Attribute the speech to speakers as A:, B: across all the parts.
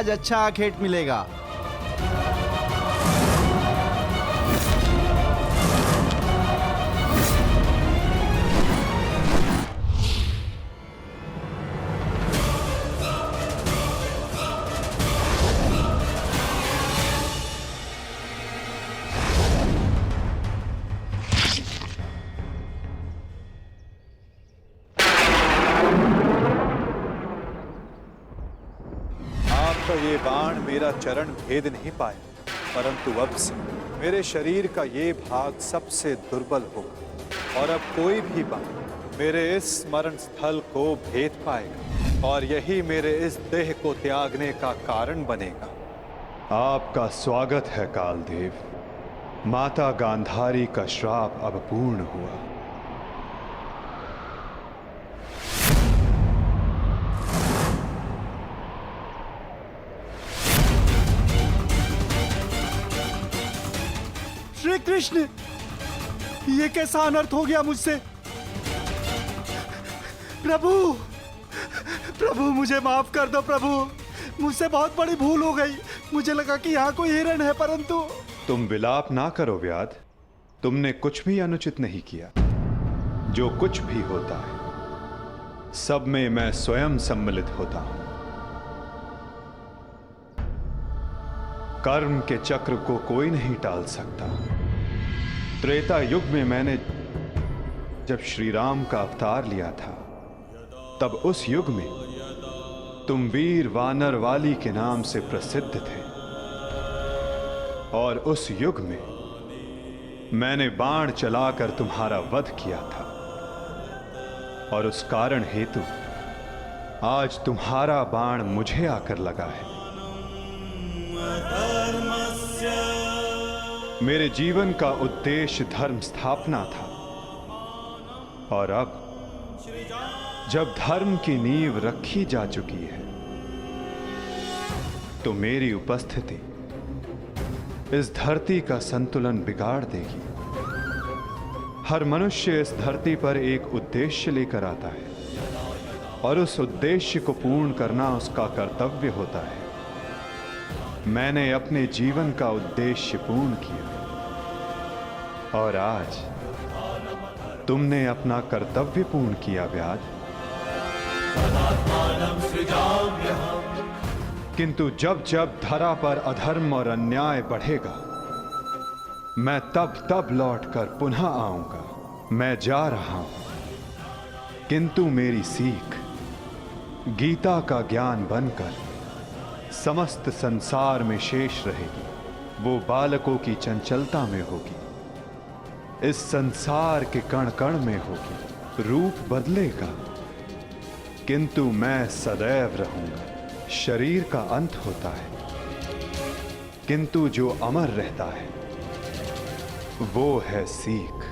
A: आज अच्छा आखेट मिलेगा।
B: आपका ये बाण मेरा चरण भेद नहीं पाया, परंतु अब से मेरे शरीर का ये भाग सबसे दुर्बल होगा और अब कोई भी बाण मेरे इस स्मरण स्थल को भेद पाएगा और यही मेरे इस देह को त्यागने का कारण बनेगा।
C: आपका स्वागत है कालदेव। माता गांधारी का श्राप अब पूर्ण हुआ।
A: श्री कृष्ण, ये कैसा अनर्थ हो गया मुझसे? प्रभु, प्रभु मुझे माफ कर दो प्रभु, मुझसे बहुत बड़ी भूल हो गई। मुझे लगा कि यहाँ कोई हिरण है, परंतु।
C: तुम विलाप ना करो व्याध, तुमने कुछ भी अनुचित नहीं किया। जो कुछ भी होता है सब में मैं स्वयं सम्मिलित होता हूं। कर्म के चक्र को कोई नहीं टाल सकता। त्रेता युग में मैंने जब श्री राम का अवतार लिया था, तब उस युग में तुम वीर वानर वाली के नाम से प्रसिद्ध थे और उस युग में मैंने बाण चलाकर तुम्हारा वध किया था और उस कारण हेतु आज तुम्हारा बाण मुझे आकर लगा है। मेरे जीवन का उद्देश्य धर्म स्थापना था और अब जब धर्म की नींव रखी जा चुकी है तो मेरी उपस्थिति इस धरती का संतुलन बिगाड़ देगी। हर मनुष्य इस धरती पर एक उद्देश्य लेकर आता है और उस उद्देश्य को पूर्ण करना उसका कर्तव्य होता है। मैंने अपने जीवन का उद्देश्य पूर्ण किया और आज तुमने अपना कर्तव्य पूर्ण किया व्याध। किंतु जब जब धरा पर अधर्म और अन्याय बढ़ेगा, मैं तब तब लौटकर पुनः आऊंगा। मैं जा रहा हूं, किंतु मेरी सीख गीता का ज्ञान बनकर समस्त संसार में शेष रहेगी। वो बालकों की चंचलता में होगी, इस संसार के कण कण में होगी। रूप बदलेगा किंतु मैं सदैव रहूंगा। शरीर का अंत होता है किंतु जो अमर रहता है वो है सीख।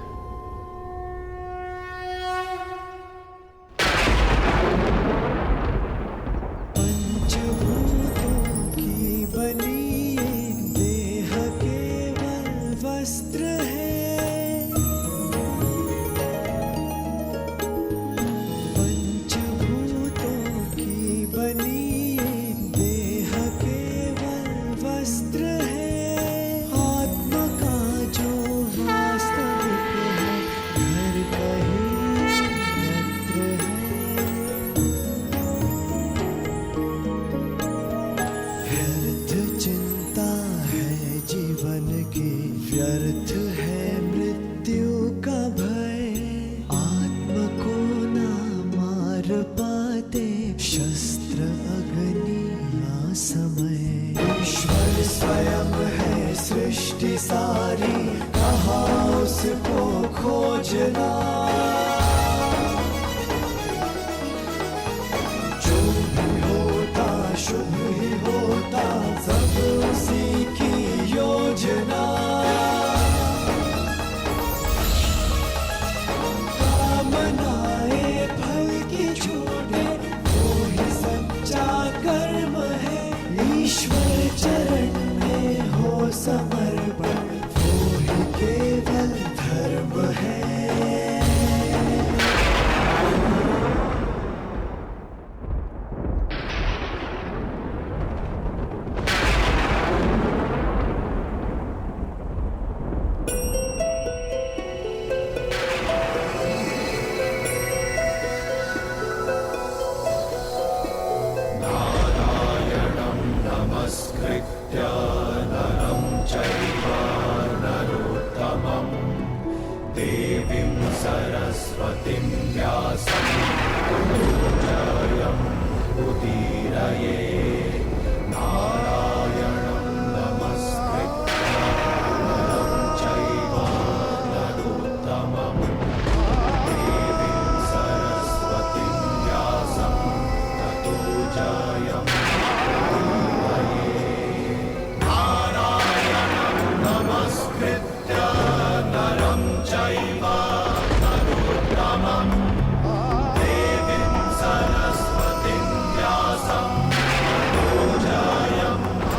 D: व्यर्थ है मृत्यु का भय, आत्म को ना मार पाते शस्त्र अग्नि ना समय। ईश्वर स्वयं है सृष्टि सारी, कहाँ उसको खोजना। जो भी होता शुभ ही होता, सब उसी की योजना। कामनाएं फल की छूटे, वो ही सच्चा कर्म है। ईश्वर चरण में हो समर्पण, वो ही केवल धर्म है। नमस्कृत्य नरं चैव नरोत्तमं देवीं सरस्वतीं व्यासं ततो उदीरये नारायणं नमस्कृत्य नरं चैव नरोत्तमं देवीं सरस्वतीं व्यासं ततो जयम् नमस्कृत्य नरं चैव नरोत्तमं देवीं सरस्वतीं व्यासं ततो जयमुदीरये।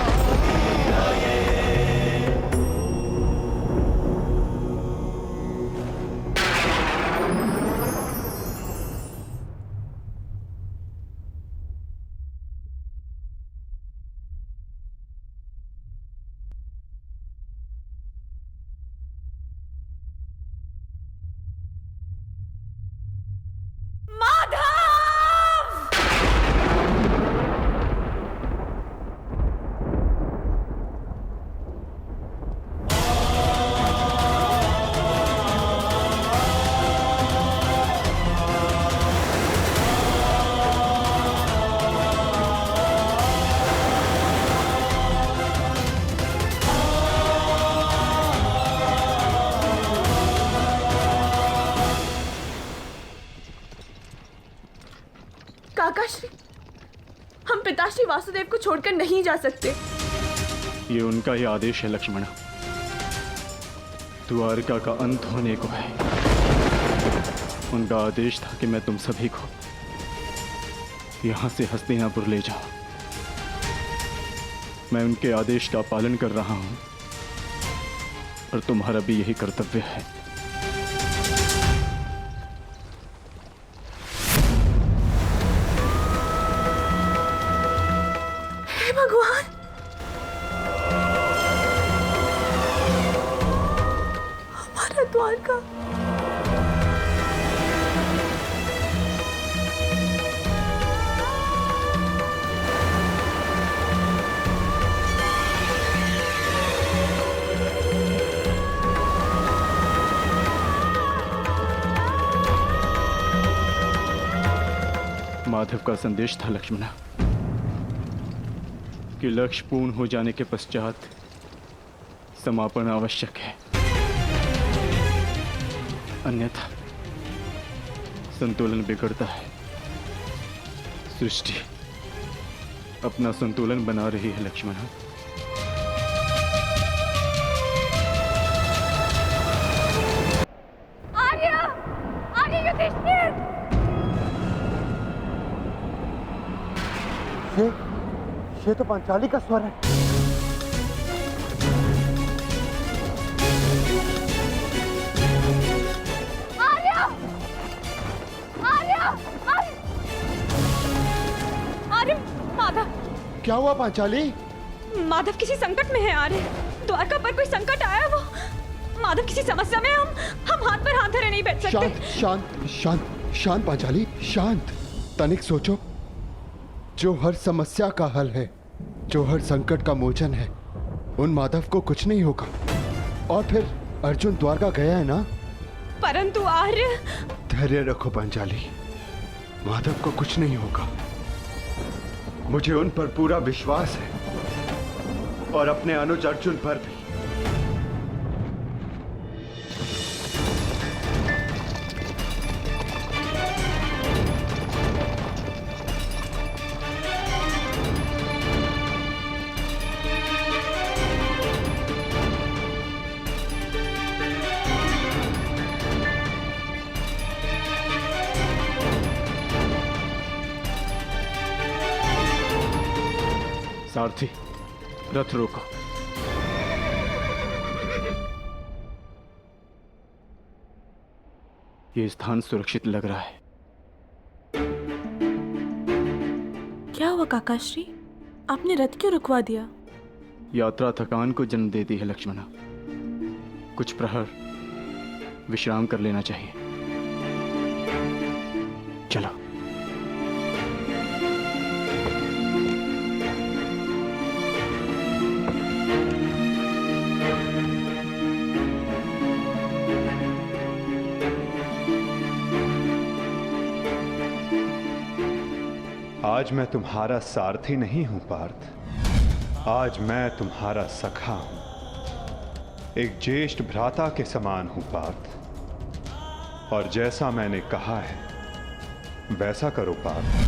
E: काकाश्री, हम पिताश्री वासुदेव को छोड़कर नहीं जा सकते।
F: ये उनका ही आदेश है लक्ष्मणा। द्वारका का अंत होने को है। उनका आदेश था कि मैं तुम सभी को यहां से हस्तिनापुर ले जाऊं। मैं उनके आदेश का पालन कर रहा हूं और तुम्हारा भी यही कर्तव्य है।
E: भगवान, हमारा द्वारका।
F: माधव का संदेश था लक्ष्मणा कि लक्ष्य पूर्ण हो जाने के पश्चात समापन आवश्यक है, अन्यथा संतुलन बिगड़ता है। सृष्टि अपना संतुलन बना रही है लक्ष्मणा।
E: आर्य, आर्य युधिष्ठिर।
A: ये तो पांचाली का स्वर है।
E: आर्य, आर्य, आर्य, आर्य, माधव।
A: क्या हुआ पांचाली?
E: माधव किसी संकट में है आर्य। द्वारका पर कोई संकट आया, वो माधव किसी समस्या में। हम हाथ पर हाथ धरे नहीं बैठ सकते।
G: शांत शांत शांत शांत पांचाली, शांत। तनिक सोचो, जो हर समस्या का हल है, जो हर संकट का मोचन है, उन माधव को कुछ नहीं होगा। और फिर अर्जुन द्वारका गया है ना।
E: परंतु आर्य।
G: धैर्य रखो पांचाली, माधव को कुछ नहीं होगा। मुझे उन पर पूरा विश्वास है और अपने अनुज अर्जुन पर भी।
F: सारथी, रथ रोको। ये स्थान सुरक्षित लग रहा है।
E: क्या हुआ काकाश्री, आपने रथ क्यों रुकवा दिया?
F: यात्रा थकान को जन्म देती है लक्ष्मणा। कुछ प्रहर विश्राम कर लेना चाहिए। चलो।
C: आज मैं तुम्हारा सारथी नहीं हूं पार्थ, आज मैं तुम्हारा सखा हूं, एक ज्येष्ठ भ्राता के समान हूं पार्थ। और जैसा मैंने कहा है वैसा करो पार्थ।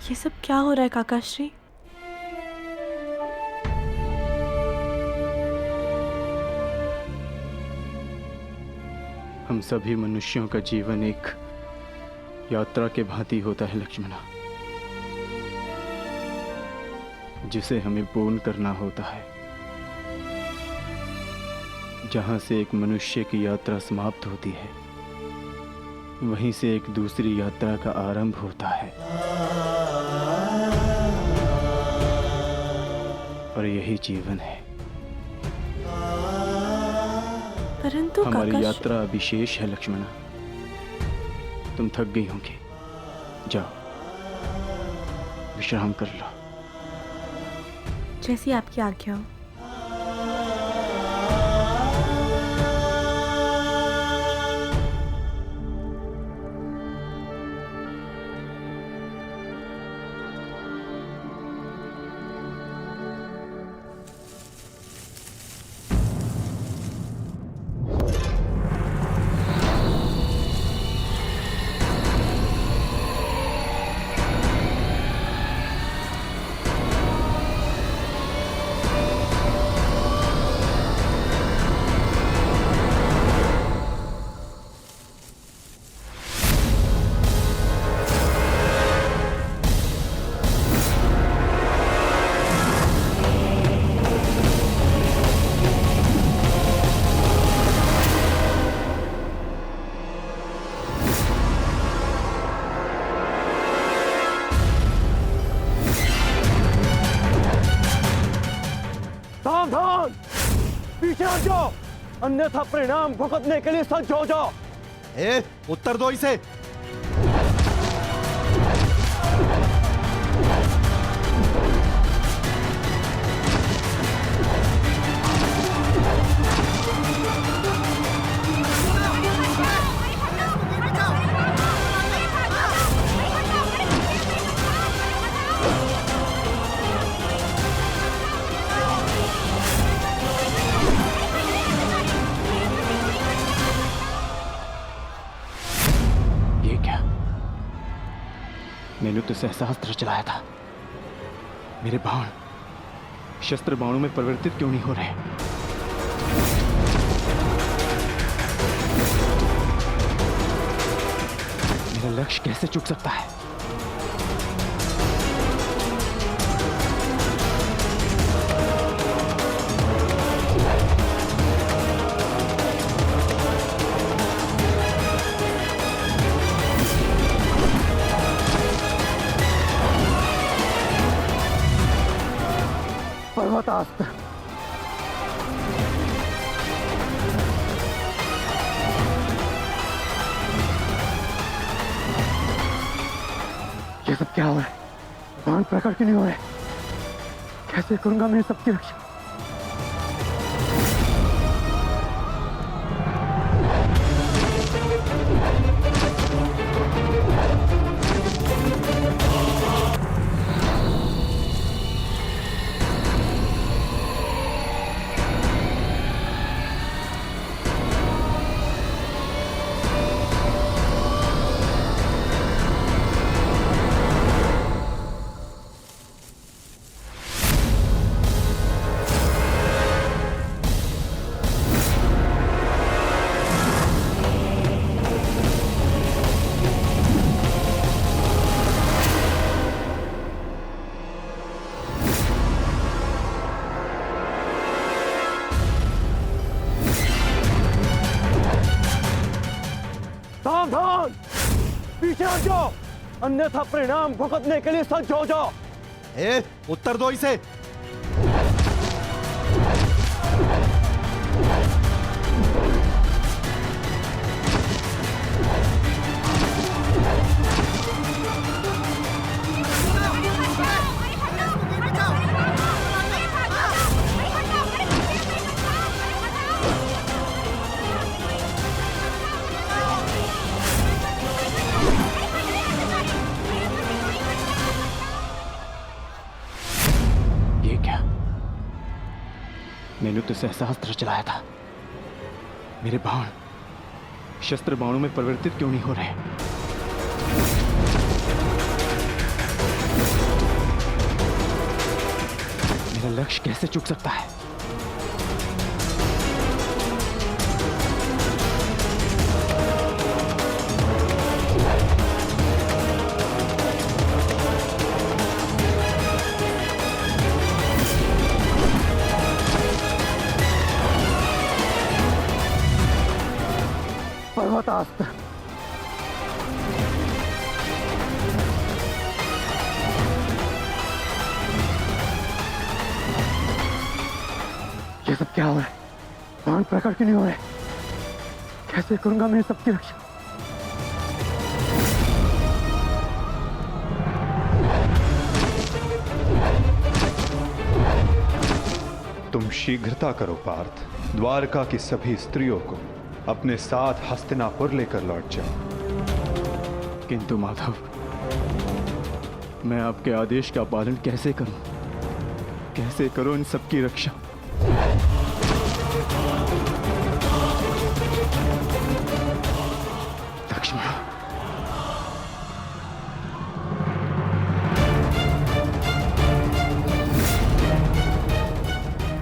H: ये सब क्या हो रहा है काकाश्री?
F: हम सभी मनुष्यों का जीवन एक यात्रा के भांति होता है लक्ष्मणा, जिसे हमें पूर्ण करना होता है। जहां से एक मनुष्य की यात्रा समाप्त होती है, वहीं से एक दूसरी यात्रा का आरंभ होता है। और यही जीवन है।
H: परंतु
F: हमारी यात्रा अभी शेष है लक्ष्मणा। तुम थक गई होंगी, जाओ विश्राम कर लो।
H: जैसी आपकी आज्ञा हो।
I: सावधान, पीछे हट जाओ, अन्यथा परिणाम भुगतने के लिए सज्ज हो जाओ।
A: उत्तर दो इसे।
F: मैंने तो सहस्त्र चलाया था, मेरे बाण शस्त्र बाणों में परिवर्तित क्यों नहीं हो रहे? मेरा लक्ष्य कैसे चूक सकता है?
I: पर्वतास्त्र, ये सब क्या हो रहा है? बाण प्रकट क्यों नहीं हो रहे? कैसे करूंगा मैं सबकी रक्षा? सावधान, पीछे हट जाओ, अन्यथा परिणाम भुगतने के लिए सज्ज हो जाओ।
A: उत्तर दो इसे।
F: ये क्या? मैंने तो सहसा अस्त्र चलाया था। मेरे बाण शस्त्र बाणों में परिवर्तित क्यों नहीं हो रहे? मेरा लक्ष्य कैसे चूक सकता है?
I: पर्वतास्त्र। ये सब क्या हो रहा है? बाण प्रकट क्यों नहीं हो रहे? कैसे करूंगा मैं सबकी रक्षा?
C: तुम शीघ्रता करो पार्थ। द्वारका की सभी स्त्रियों को अपने साथ हस्तिनापुर लेकर लौट जाओ।
F: किंतु माधव, मैं आपके आदेश का पालन कैसे करूं? कैसे करूं इन सबकी रक्षा? लक्ष्मण,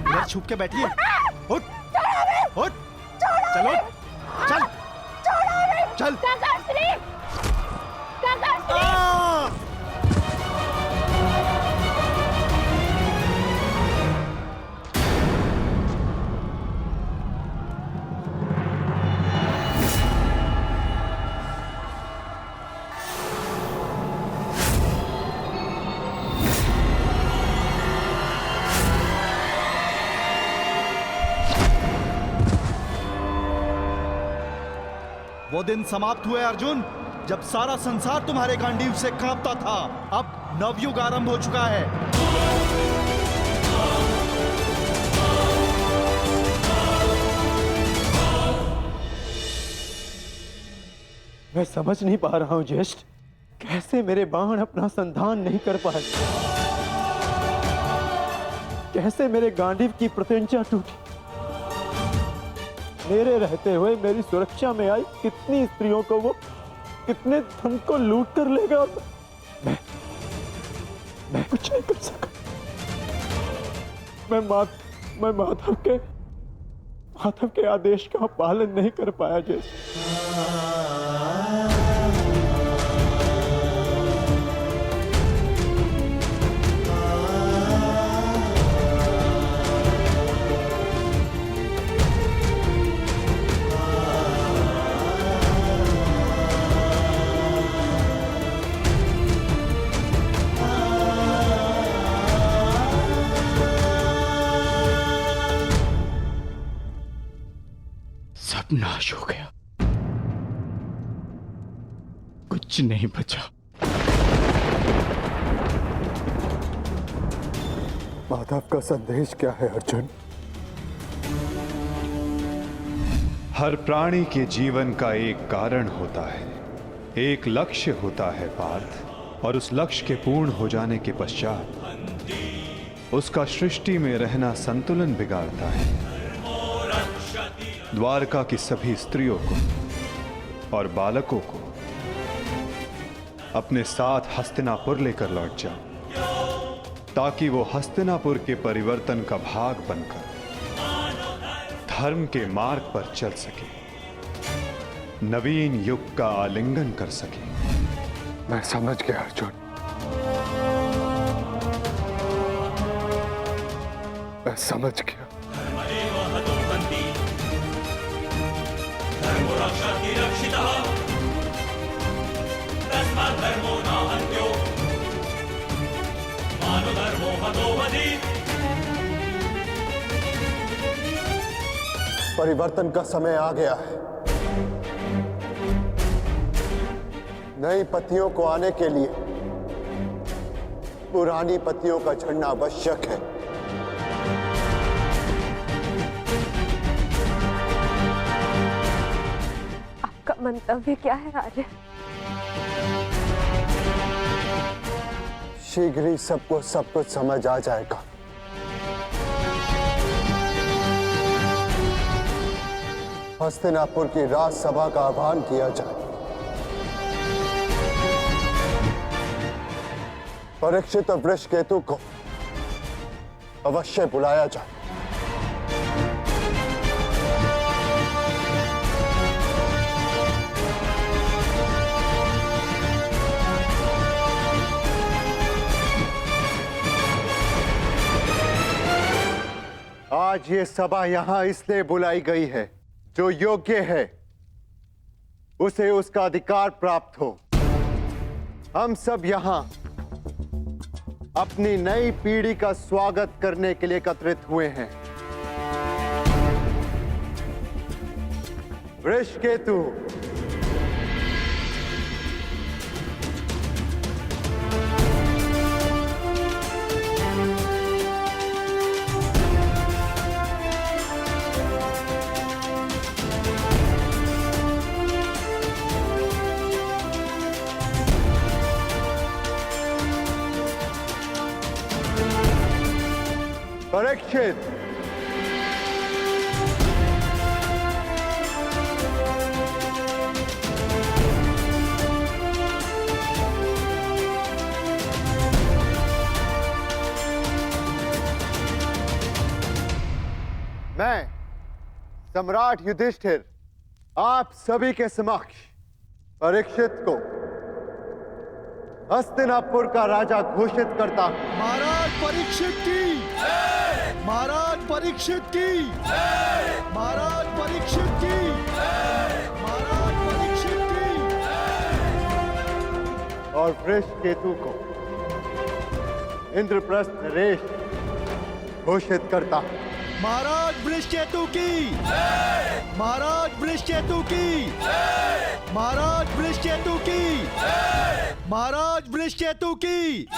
A: इधर छुप के बैठिए। उठ, उठ, चलो, चल, चल। वो दिन समाप्त हुए अर्जुन, जब सारा संसार तुम्हारे गांडीव से कांपता था। अब नवयुग आरंभ हो चुका है।
I: मैं समझ नहीं पा रहा हूं ज्येष्ठ, कैसे मेरे बाण अपना संधान नहीं कर पाए? कैसे मेरे गांडीव की प्रत्यंचा टूटी? मेरे रहते हुए मेरी सुरक्षा में आई कितनी स्त्रियों को वो कितने धन को लूट कर लेगा, और मैं कुछ नहीं कर सका। मैं माधव के आदेश का पालन नहीं कर पाया जैसे।
F: सब नाश हो गया, कुछ नहीं बचा।
G: माधव का संदेश क्या है अर्जुन?
C: हर प्राणी के जीवन का एक कारण होता है, एक लक्ष्य होता है पार्थ, और उस लक्ष्य के पूर्ण हो जाने के पश्चात उसका सृष्टि में रहना संतुलन बिगाड़ता है। द्वारका की सभी स्त्रियों को और बालकों को अपने साथ हस्तिनापुर लेकर लौट जाओ, ताकि वो हस्तिनापुर के परिवर्तन का भाग बनकर धर्म के मार्ग पर चल सके, नवीन युग का आलिंगन कर सके।
G: मैं समझ गया अर्जुन, मैं समझ गया। परिवर्तन का समय आ गया है। नई पत्नियों को आने के लिए पुरानी पत्नियों का झड़ना आवश्यक है।
E: आपका मंतव्य क्या है आर्य?
G: शीघ्र ही सबको सब कुछ समझ आ जाएगा। हस्तिनापुर की राजसभा का आह्वान किया जाए। परीक्षित और वृषकेतु को अवश्य बुलाया जाए। आज ये सभा यहां इसलिए बुलाई गई है, जो योग्य है उसे उसका अधिकार प्राप्त हो। हम सब यहां अपनी नई पीढ़ी का स्वागत करने के लिए एकत्रित हुए हैं। वृषकेतु, परीक्षित, मैं सम्राट युधिष्ठिर आप सभी के समक्ष परीक्षित को हस्तिनापुर का राजा घोषित करता हूं।
A: महाराज परीक्षित की, महाराज परीक्षित की, महाराज परीक्षित की, महाराज परीक्षित की।
G: और वृषकेतु को इंद्रप्रस्थ नरेश घोषित करता हूं।
A: महाराज वृषकेतु की, महाराज वृषकेतु की, महाराज वृषकेतु की, महाराज वृषकेतु की।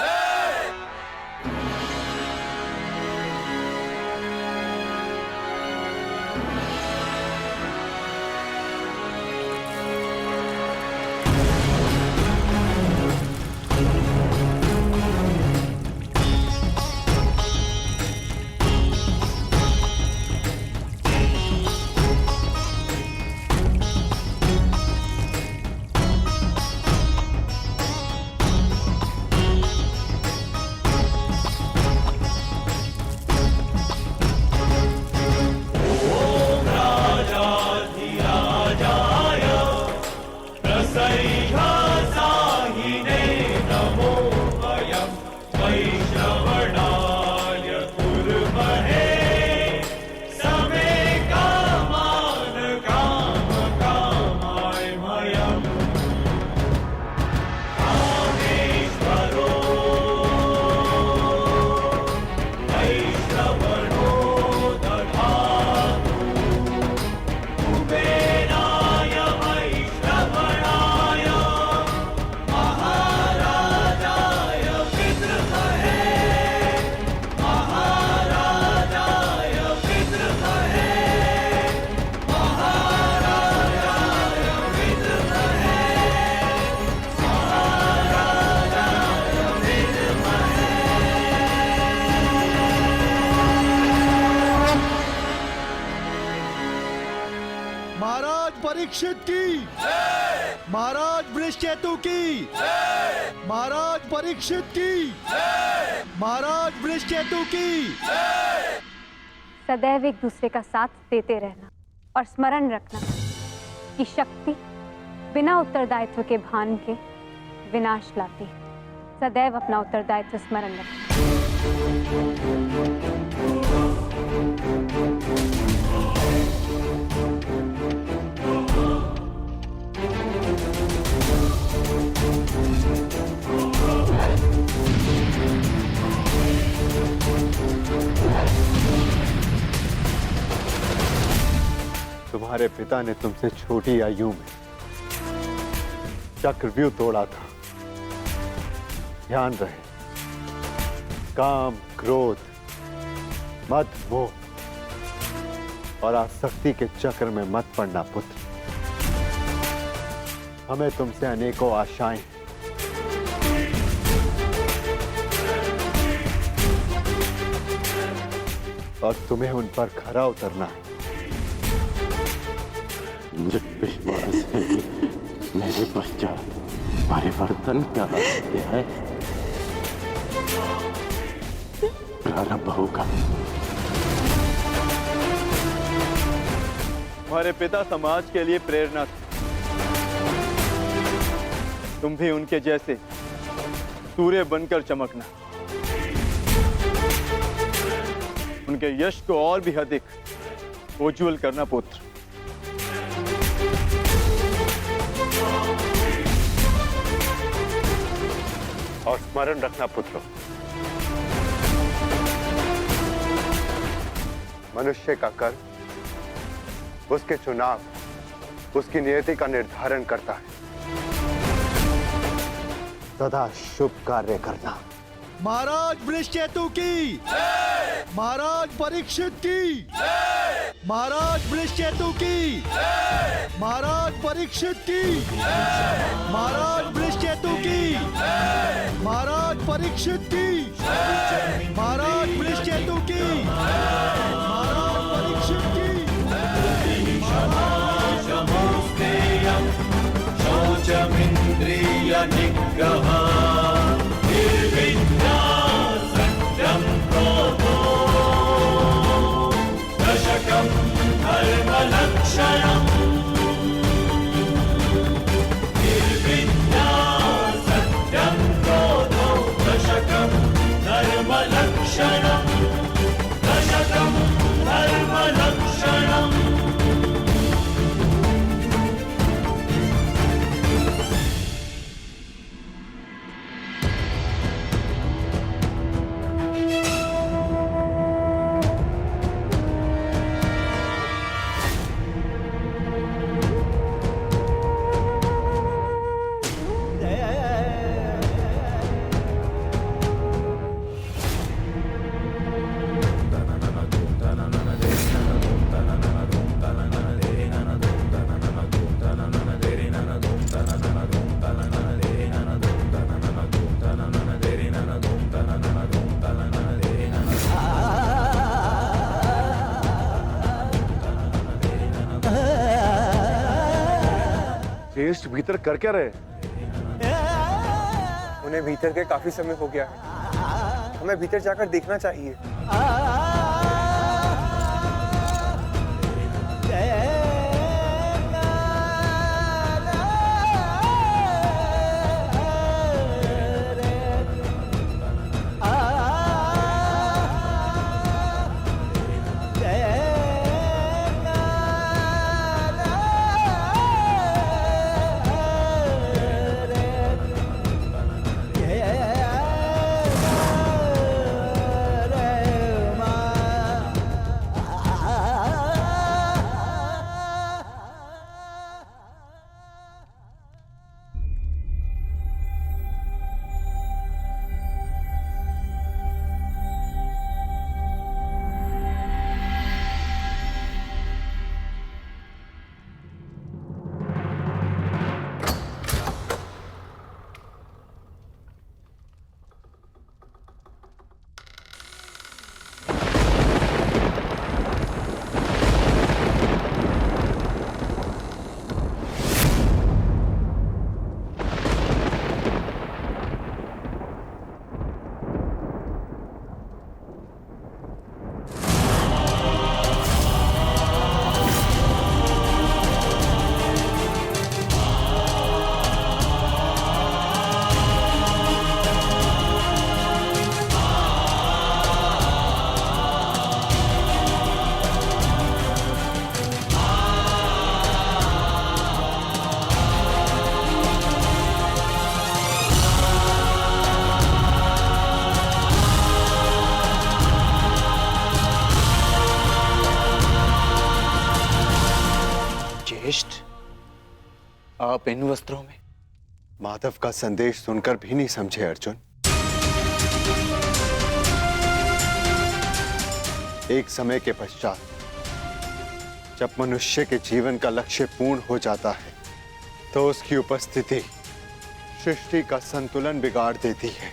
A: परीक्षित की, महाराज वृषकेतु की, महाराज परीक्षित की, महाराज वृषकेतु की।
E: सदैव एक दूसरे का साथ देते रहना और स्मरण रखना कि शक्ति बिना उत्तरदायित्व के भान के विनाश लाती है। सदैव अपना उत्तरदायित्व स्मरण रखना।
G: तुम्हारे पिता ने तुमसे छोटी आयु में चक्रव्यूह तोड़ा था। ध्यान रहे, काम, क्रोध, मद, मोह और आसक्ति के चक्र में मत पड़ना पुत्र। हमें तुमसे अनेकों आशाएं हैं। और तुम्हें उन पर खरा उतरना है।
I: मुझे विश्वास है कि मेरे पश्चात परिवर्तन का रहस्य है प्रारंभ होगा।
F: हमारे पिता समाज के लिए प्रेरणा थे। तुम भी उनके जैसे सूर्य बनकर चमकना, उनके यश को और भी अधिक उज्ज्वल करना पुत्र।
J: और स्मरण रखना पुत्र, मनुष्य का कर्म उसके चुनाव, उसकी नियति का निर्धारण करता है। सदा शुभ कार्य करना।
A: महाराज वृषकेतु की, महाराज परीक्षित की, महाराज वृषकेतु की, महाराज परीक्षित की, महाराज वृषकेतु की, महाराज परीक्षित की, महाराज वृषकेतु की, महाराज परीक्षित की।
D: शौचमिन्द्रिय निग्रह निर्विद्या सत्यं क्रोधो दशकं धर्मलक्षणम् निर्विद्या सत्यं क्रोधो दशकं धर्मलक्षणम् दशकं धर्मलक्षणम्।
J: ज्येष्ठ भीतर कर क्या रहे?
K: उन्हें भीतर के काफी समय हो गया है, हमें भीतर जाकर देखना चाहिए।
J: आप इन वस्त्रों में? माधव का संदेश सुनकर भी नहीं समझे अर्जुन। एक समय के पश्चात जब मनुष्य के जीवन का लक्ष्य पूर्ण हो जाता है तो उसकी उपस्थिति सृष्टि का संतुलन बिगाड़ देती है।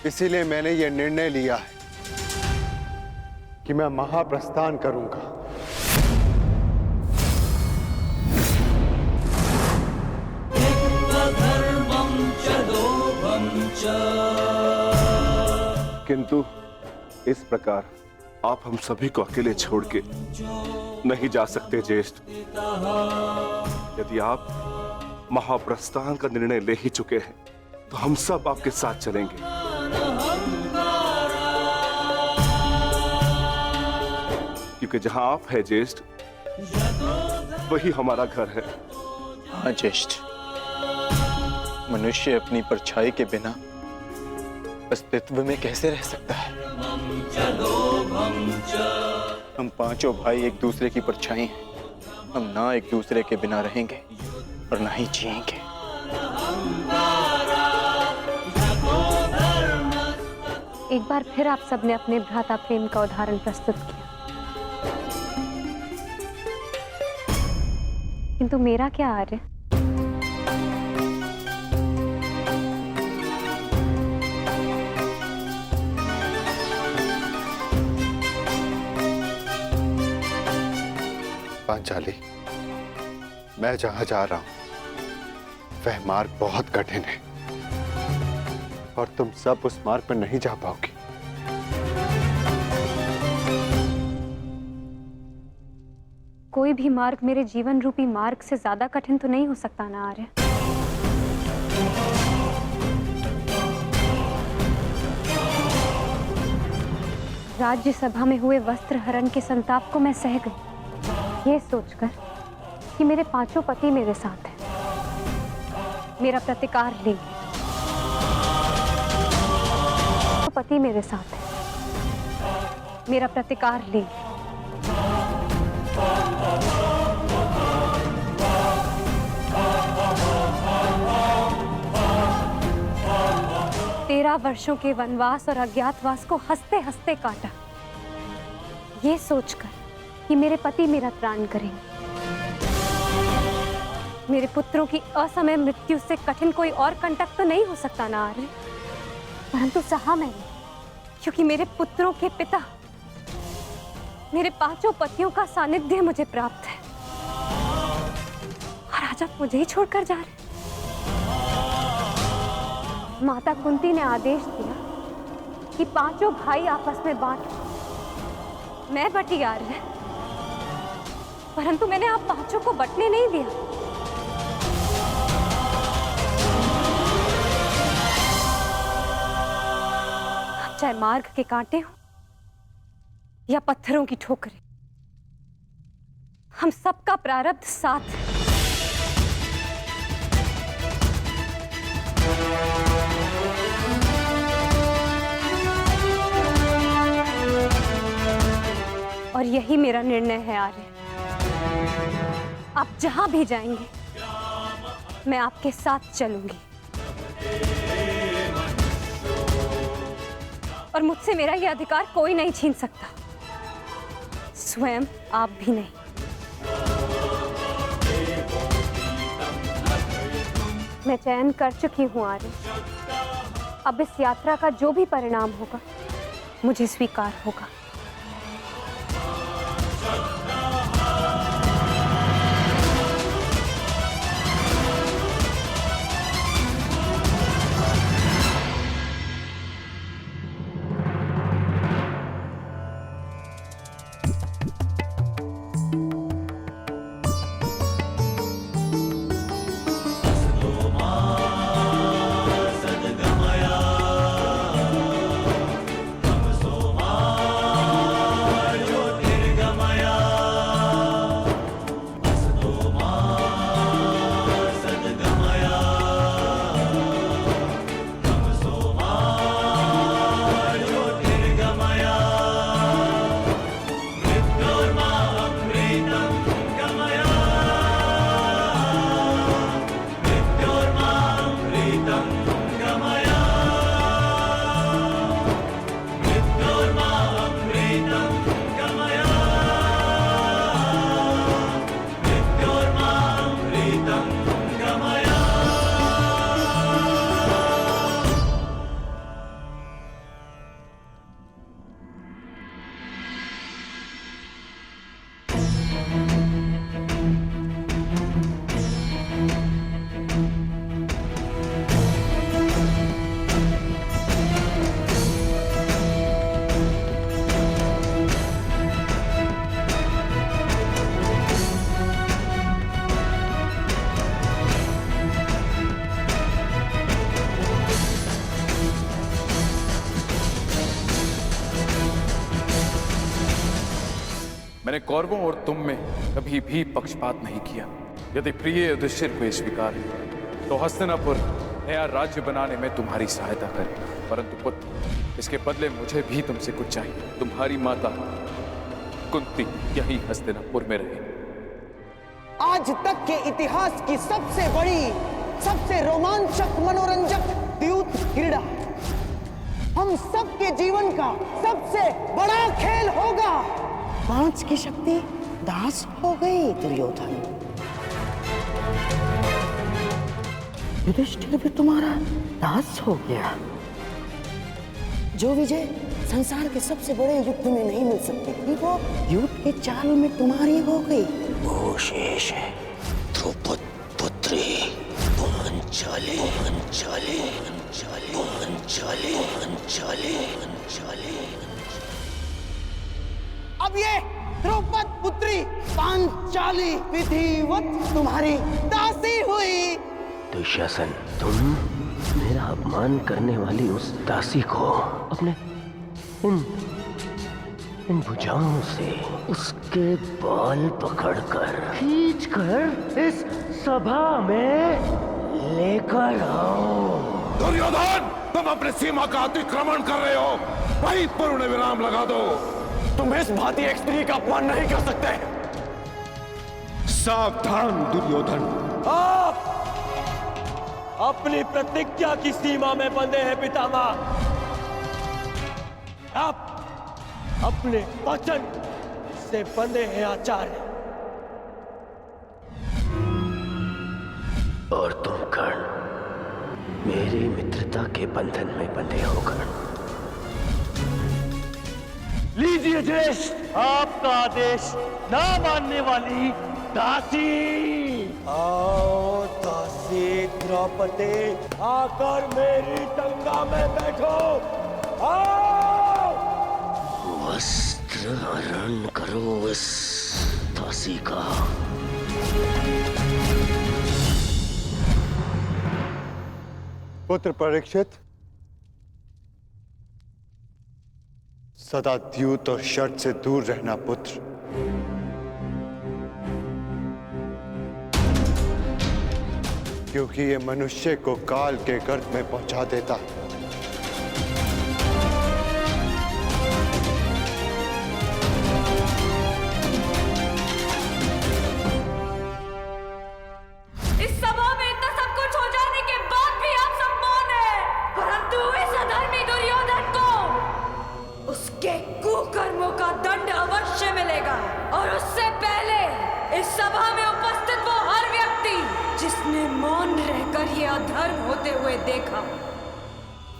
J: इसीलिए मैंने यह निर्णय लिया है कि मैं महाप्रस्थान करूंगा।
L: किंतु इस प्रकार आप हम सभी को अकेले छोड़ के नहीं जा सकते ज्येष्ठ। यदि आप महाप्रस्थान का निर्णय ले ही चुके हैं तो हम सब आपके साथ चलेंगे। क्योंकि जहां आप है ज्येष्ठ, वही हमारा घर है।
F: हाँ ज्येष्ठ, मनुष्य अपनी परछाई के बिना अस्तित्व में कैसे रह सकता है? हम पांचों भाई एक दूसरे की परछाई हैं। हम ना एक दूसरे के बिना रहेंगे और ना ही जिएंगे।
E: एक बार फिर आप सबने अपने भ्राता प्रेम का उदाहरण प्रस्तुत किया, किंतु मेरा क्या आर्य?
J: पांचाली, मैं जहां जा रहा हूं वह मार्ग बहुत कठिन है और तुम सब उस मार्ग पर नहीं जा पाओगी।
E: कोई भी मार्ग मेरे जीवन रूपी मार्ग से ज्यादा कठिन तो नहीं हो सकता ना आर्य? राज्यसभा में हुए वस्त्र हरण के संताप को मैं सह गई, ये सोचकर कि मेरे पांचों पति मेरे साथ हैं, मेरा प्रतिकार लेंगे। तो पति मेरे साथ हैं, मेरा प्रतिकार लेंगे। तेरह वर्षों के वनवास और अज्ञातवास को हंसते हंसते काटा, ये सोचकर कि मेरे पति मेरा त्राण करेंगे। मेरे पुत्रों की असमय मृत्यु से कठिन कोई और कंटक तो नहीं हो सकता ना आर्य, परंतु सहा मैंने, क्योंकि मेरे पुत्रों के पिता, मेरे पांचों पतियों का सानिध्य मुझे प्राप्त है। और आज आप मुझे ही छोड़कर जा रहे। माता कुंती ने आदेश दिया कि पांचों भाई आपस में बांट। मैं बटी आर्य, परंतु मैंने आप पांचों को बटने नहीं दिया। अब चाहे मार्ग के कांटे हो या पत्थरों की ठोकरें, हम सबका प्रारब्ध साथ है। और यही मेरा निर्णय है आर्य। आप जहां भी जाएंगे मैं आपके साथ चलूंगी, और मुझसे मेरा यह अधिकार कोई नहीं छीन सकता, स्वयं आप भी नहीं। मैं चयन कर चुकी हूं आर्य। अब इस यात्रा का जो भी परिणाम होगा मुझे स्वीकार होगा।
M: मैंने कौरवों और तुम में कभी भी पक्षपात नहीं किया। यदि प्रिय युधिष्ठिर को ये स्वीकार है तो हस्तिनापुर नया राज्य बनाने में तुम्हारी सहायता करे। परंतु पुत्र, इसके बदले मुझे भी तुमसे कुछ चाहिए। तुम्हारी माता कुंती यही हस्तिनापुर में रहे।
N: आज तक के इतिहास की सबसे बड़ी, सबसे रोमांचक, मनोरंजक द्यूत क्रीड़ा हम सबके जीवन का सबसे बड़ा खेल होगा। पांच की शक्ति दास हो गई दुर्योधन। युधिष्ठिर भी तुम्हारा दास हो गया। जो विजय संसार के सबसे बड़े युद्ध में नहीं मिल सकती थी, वो युद्ध के चाल में तुम्हारी हो गई। वो शेष है द्रौपद पुत्री पांचाली। पांचाली पांचाली पांचाली पांचाली पांचाली। अब ये द्रौपद पुत्री पांचाली विधिवत तुम्हारी दासी हुई।
O: दुशासन, तुम मेरा अपमान करने वाली उस दासी को अपने इन भुजाओं से उसके बाल पकड़कर खींचकर इस सभा में लेकर आओ।
L: दुर्योधन, तुम अपनी सीमा का अतिक्रमण कर रहे हो। वहीं पूर्ण विराम लगा दो।
I: तुम इस भांति एक स्त्री का अपमान नहीं कर सकते।
C: सावधान दुर्योधन,
I: आप अपनी प्रतिज्ञा की सीमा में बंधे हैं पितामह। आप अपने वचन से बंधे हैं आचार्य।
O: और तुम कर्ण, मेरी मित्रता के बंधन में बंधे हो कर्ण।
I: लीजिए ज्येष्ठ, आपका आदेश ना मानने वाली दासी। आओ दासी द्रौपदी, आकर मेरी टंगा में बैठो। आओ।
O: वस्त्र हरण करो इस दासी का।
J: पुत्र परीक्षित, सदा द्यूत और शर्त से दूर रहना पुत्र। क्योंकि ये मनुष्य को काल के गर्त में पहुंचा देता है।
P: इस सभा में इतना सब कुछ हो जाने के बाद भी आप सब मौन हैं। परंतु इस अधर्मी दुर्योधन को उसके कुकर्मों का दंड अवश्य मिलेगा। और उससे पहले इस सभा में उपस्थित वो हर व्यक्ति जिसने मौन रहकर ये अधर्म होते हुए देखा,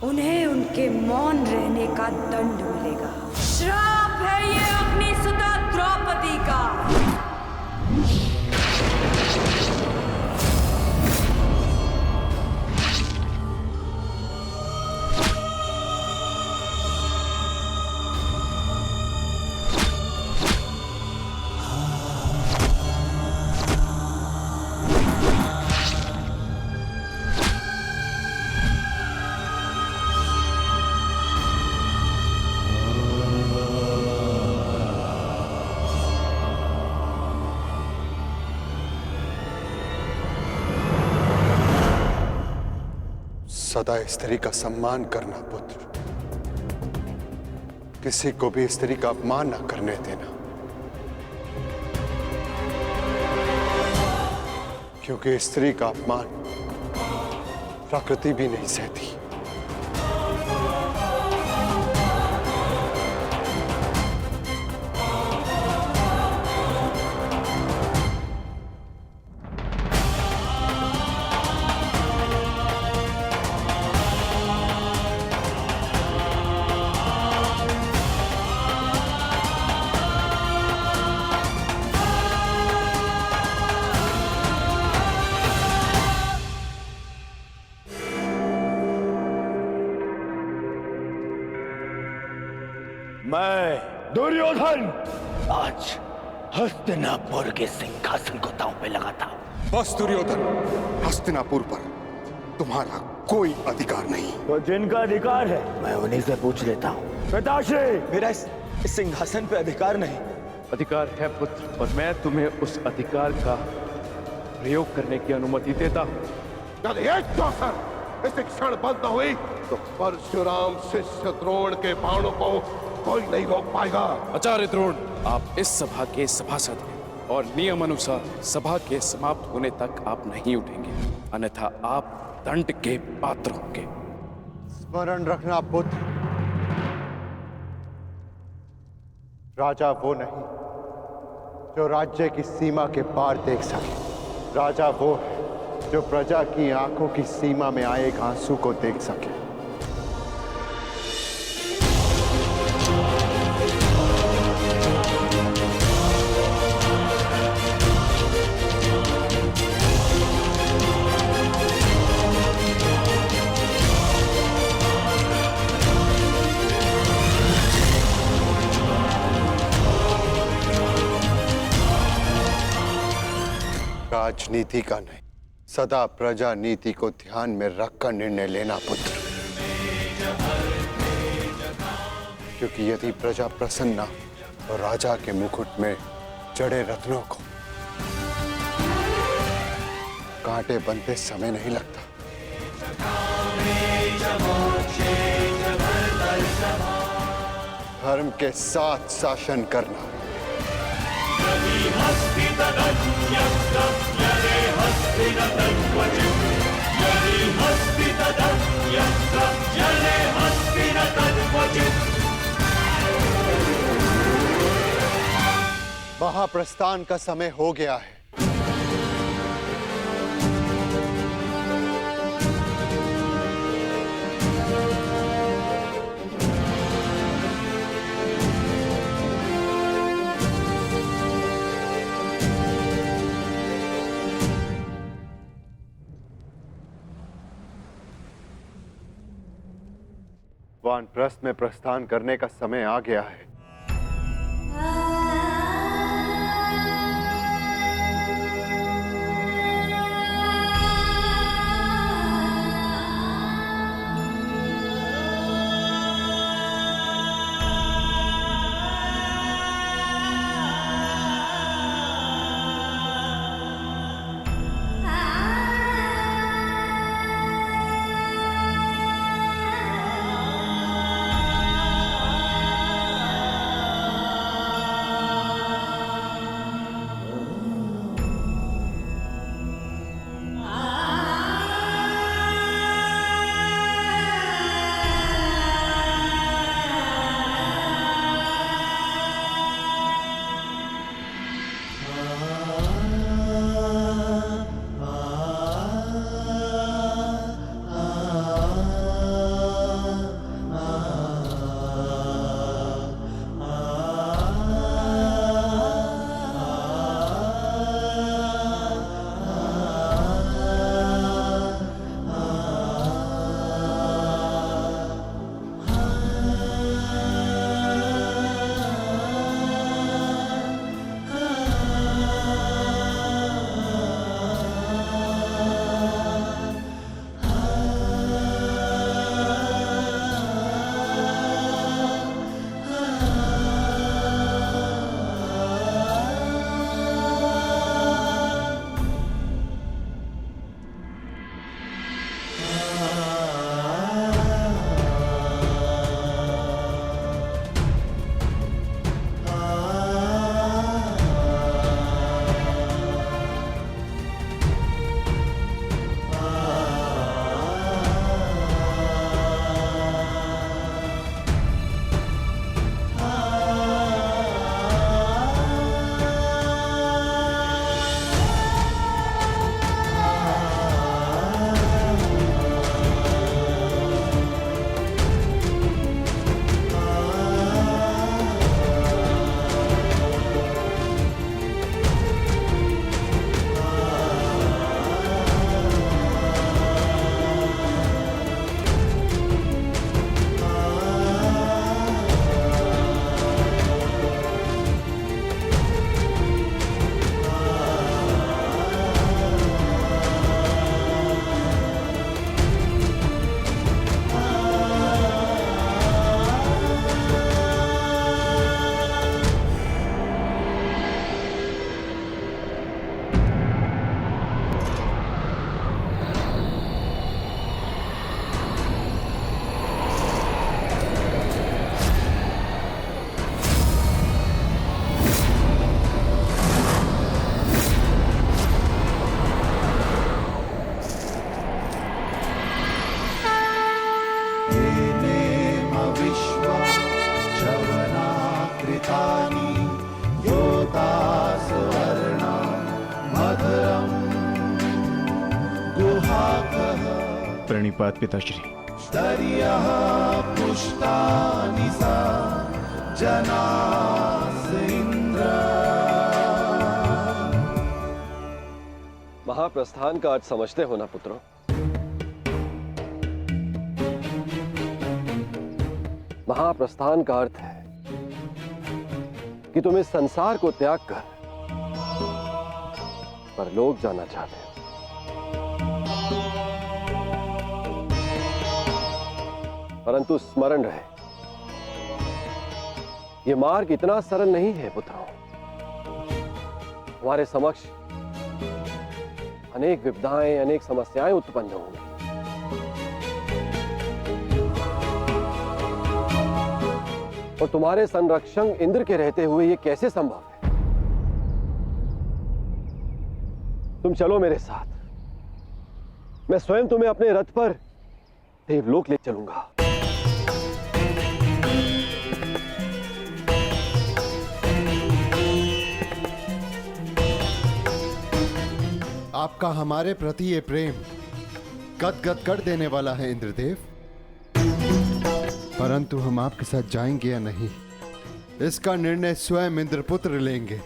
P: उन्हें उनके मौन रहने का दंड मिलेगा। श्राप है ये अपनी सुता द्रौपदी का।
J: सदा स्त्री का सम्मान करना पुत्र। किसी को भी स्त्री का अपमान न करने देना, क्योंकि स्त्री का अपमान प्रकृति भी नहीं सहती।
I: मैं दुर्योधन आज हस्तिनापुर के सिंहासन को दांव पे लगाता हूं।
Q: बस दुर्योधन, हस्तिनापुर पर तुम्हारा कोई अधिकार नहीं।
I: तो जिनका अधिकार है मैं उन्हीं से पूछ लेता हूँ। पिताश्री,
K: मेरा इस सिंहासन पे अधिकार नहीं।
M: अधिकार है पुत्र, और मैं तुम्हें उस अधिकार का प्रयोग करने की अनुमति देता हूं।
L: यदि एक चौसर इस क्षण बंद न हुई तो परशुराम शिष्य द्रोण के बाणों को कोई नहीं रोक पाएगा।
M: आचार्य द्रोण, आप इस सभा के सभासद हैं और नियम अनुसार सभा के समाप्त होने तक आप नहीं उठेंगे, अन्यथा आप दंड के पात्र होंगे।
J: स्मरण रखना पुत्र, राजा वो नहीं जो राज्य की सीमा के पार देख सके। राजा वो है जो प्रजा की आंखों की सीमा में आए एक आंसू को देख सके। राजनीति का नहीं, सदा प्रजा नीति को ध्यान में रखकर निर्णय लेना पुत्र, क्योंकि यदि प्रजा प्रसन्न तो राजा के मुकुट में जड़े रत्नों को कांटे बनते समय नहीं लगता। धर्म के साथ शासन करना, महाप्रस्थान का समय हो गया है। वानप्रस्थ में प्रस्थान करने का समय आ गया है।
F: प्रणिपात पिताश्री।
D: स्तर्यः पुष्टानि सा जनास इंद्र।
O: महाप्रस्थान का अर्थ समझते हो ना पुत्रों? महाप्रस्थान का अर्थ है कि तुम इस संसार को त्याग कर परलोक जाना चाहते हो। परंतु स्मरण रहे, यह मार्ग इतना सरल नहीं है पुत्रों। हमारे समक्ष अनेक विपदाएं, अनेक समस्याएं उत्पन्न होंगी। और तुम्हारे संरक्षक इंद्र के रहते हुए यह कैसे संभव है? तुम चलो मेरे साथ, मैं स्वयं तुम्हें अपने रथ पर देवलोक ले चलूंगा।
G: आपका हमारे प्रति ये प्रेम गदगद कर देने वाला है इंद्रदेव, परंतु हम आपके साथ जाएंगे या नहीं, इसका निर्णय स्वयं इंद्रपुत्र लेंगे।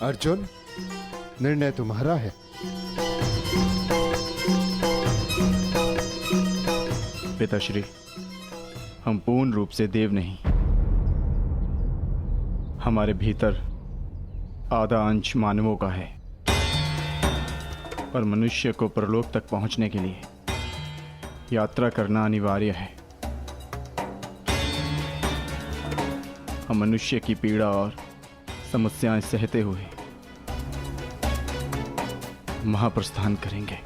G: अर्जुन, निर्णय तुम्हारा है।
F: पिताश्री, हम पूर्ण रूप से देव नहीं, हमारे भीतर आधा अंश मानवों का है। और मनुष्य को परलोक तक पहुंचने के लिए यात्रा करना अनिवार्य है। हम मनुष्य की पीड़ा और समस्याएं सहते हुए महाप्रस्थान करेंगे।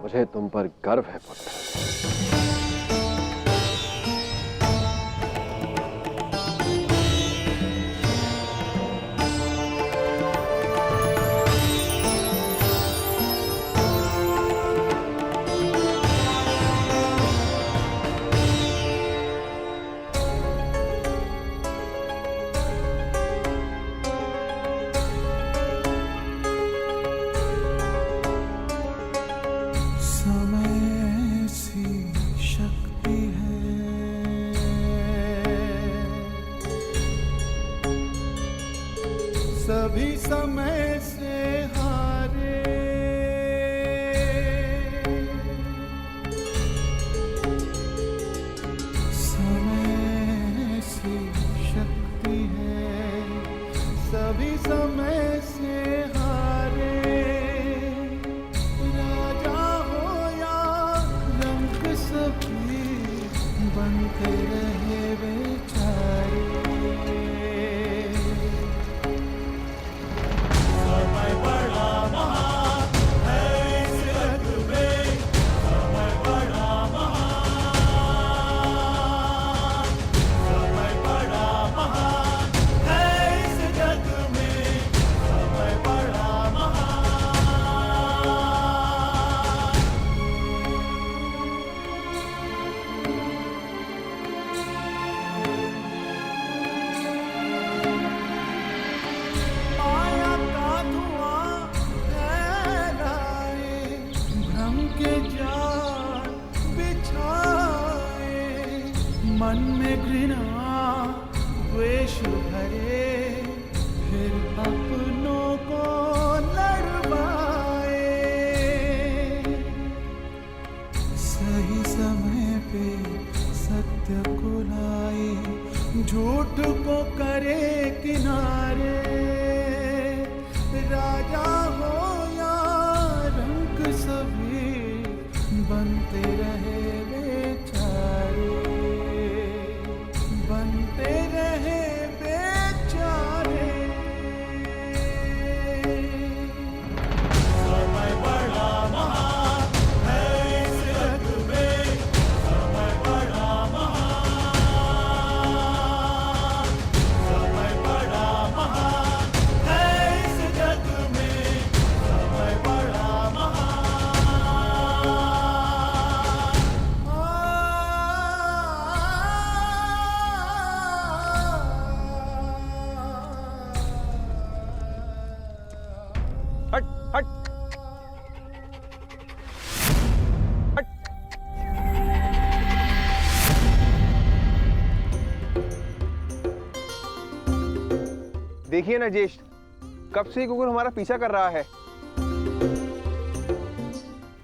O: मुझे तुम पर गर्व है पुत्र।
D: सभी समय से हारे, समय से शक्ति है, सभी समय से हारे। राजा हो या रंग सभी बनते रहे बेचारे। मन में घृणा द्वेष भरे, फिर अपनों को लड़वाए। सही समय पे सत्य को लाए, झूठ को करे किनारे। राजा हो या रंक सभी बनते रहे बेचारे, बनते रहे बेचारे। समय बड़ा महान है इस जग में, समय बड़ा महान, समय बड़ा महान है इस जग में।
K: देखिए ना ज्येष्ठ, कब से ये कुकुर हमारा पीछा कर रहा है।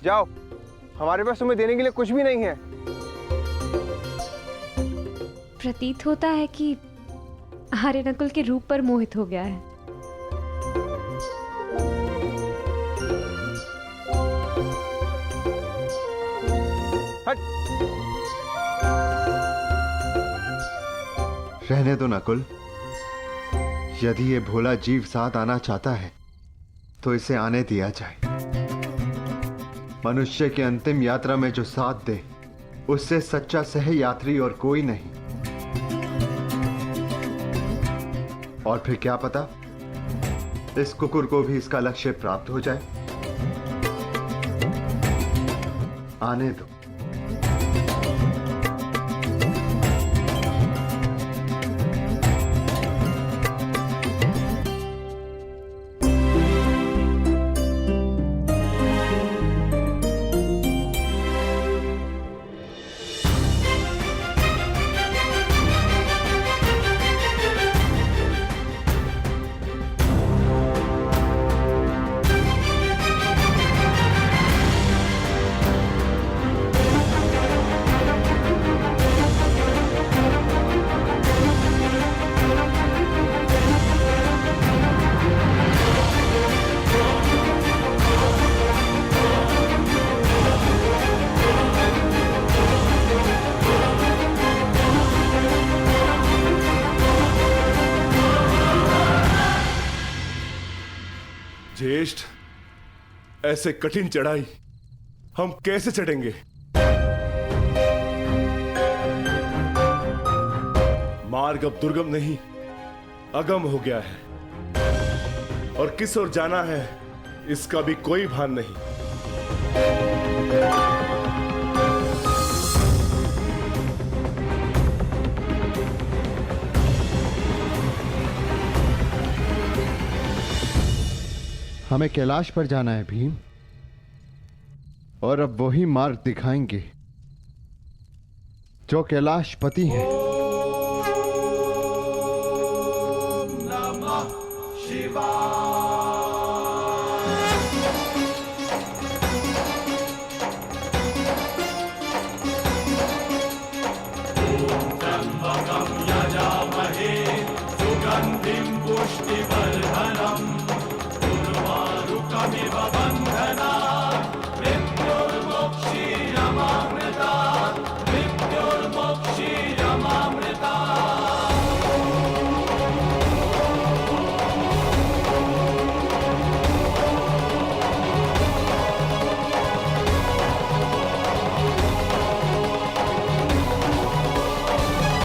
K: जाओ, हमारे पास तुम्हें देने के लिए कुछ भी नहीं है।
R: प्रतीत होता है कि आर्य नकुल के रूप पर मोहित हो गया है।
G: रहने दो नकुल, यदि ये भोला जीव साथ आना चाहता है तो इसे आने दिया जाए। मनुष्य की अंतिम यात्रा में जो साथ दे उससे सच्चा सह यात्री और कोई नहीं। और फिर क्या पता इस कुकुर को भी इसका लक्ष्य प्राप्त हो जाए। आने दो।
L: ज्येष्ठ, ऐसे कठिन चढ़ाई हम कैसे चढ़ेंगे? मार्ग अब दुर्गम नहीं, अगम हो गया है और किस ओर जाना है इसका भी कोई भान नहीं।
G: हमें कैलाश पर जाना है भीम, और अब वही मार्ग दिखाएंगे जो कैलाशपति है।
D: नमः शिवाय।